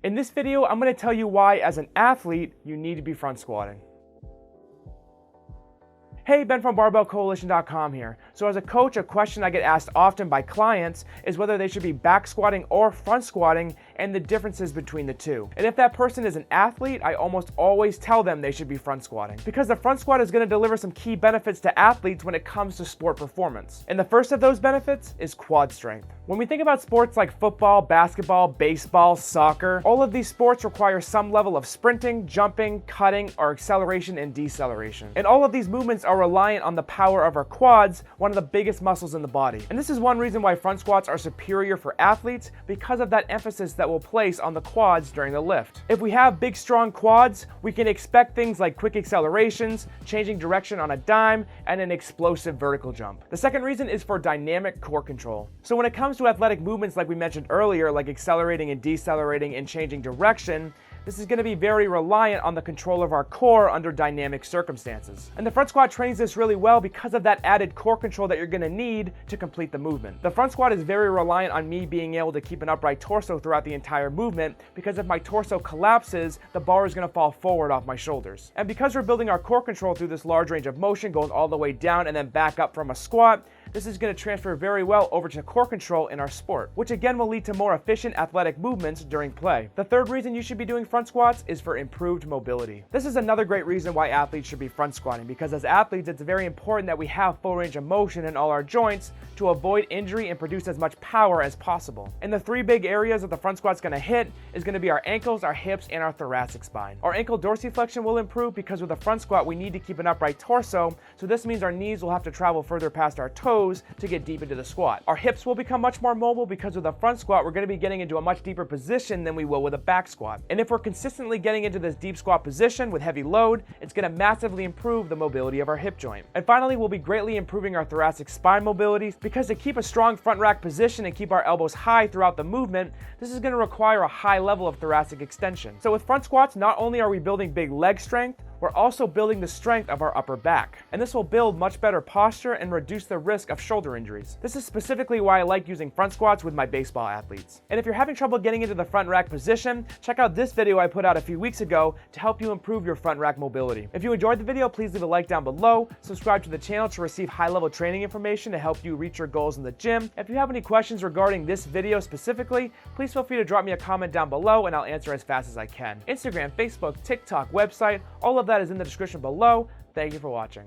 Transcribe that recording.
In this video, I'm going to tell you why, as an athlete, you need to be front squatting. Hey, Ben from BarbellCoalition.com here. So as a coach, a question I get asked often by clients is whether they should be back squatting or front squatting and the differences between the two. And if that person is an athlete, I almost always tell them they should be front squatting, because the front squat is going to deliver some key benefits to athletes when it comes to sport performance. And the first of those benefits is quad strength. When we think about sports like football, basketball, baseball, soccer, all of these sports require some level of sprinting, jumping, cutting, or acceleration and deceleration. And all of these movements are reliant on the power of our quads, one of the biggest muscles in the body. And this is one reason why front squats are superior for athletes, because of that emphasis that we'll place on the quads during the lift. If we have big, strong quads, we can expect things like quick accelerations, changing direction on a dime, and an explosive vertical jump. The second reason is for dynamic core control. So when it comes to athletic movements like we mentioned earlier, like accelerating and decelerating and changing direction, this is going to be very reliant on the control of our core under dynamic circumstances. And the front squat trains this really well because of that added core control that you're going to need to complete the movement. The front squat is very reliant on me being able to keep an upright torso throughout the entire movement, because if my torso collapses, the bar is going to fall forward off my shoulders. And because we're building our core control through this large range of motion, going all the way down and then back up from a squat, this is going to transfer very well over to core control in our sport, which again will lead to more efficient athletic movements during play. The third reason you should be doing front squats is for improved mobility. This is another great reason why athletes should be front squatting, because as athletes, it's very important that we have full range of motion in all our joints to avoid injury and produce as much power as possible. And the three big areas that the front squat's going to hit is going to be our ankles, our hips, and our thoracic spine. Our ankle dorsiflexion will improve because with a front squat, we need to keep an upright torso, so this means our knees will have to travel further past our toes to get deep into the squat. Our hips will become much more mobile because with a front squat, we're going to be getting into a much deeper position than we will with a back squat. And if we're consistently getting into this deep squat position with heavy load, it's going to massively improve the mobility of our hip joint. And finally, we'll be greatly improving our thoracic spine mobility, because to keep a strong front rack position and keep our elbows high throughout the movement, this is going to require a high level of thoracic extension. So with front squats, not only are we building big leg strength, we're also building the strength of our upper back. And this will build much better posture and reduce the risk of shoulder injuries. This is specifically why I like using front squats with my baseball athletes. And if you're having trouble getting into the front rack position, check out this video I put out a few weeks ago to help you improve your front rack mobility. If you enjoyed the video, please leave a like down below, subscribe to the channel to receive high-level training information to help you reach your goals in the gym. If you have any questions regarding this video specifically, please feel free to drop me a comment down below and I'll answer as fast as I can. Instagram, Facebook, TikTok, website, all of that is in the description below. Thank you for watching.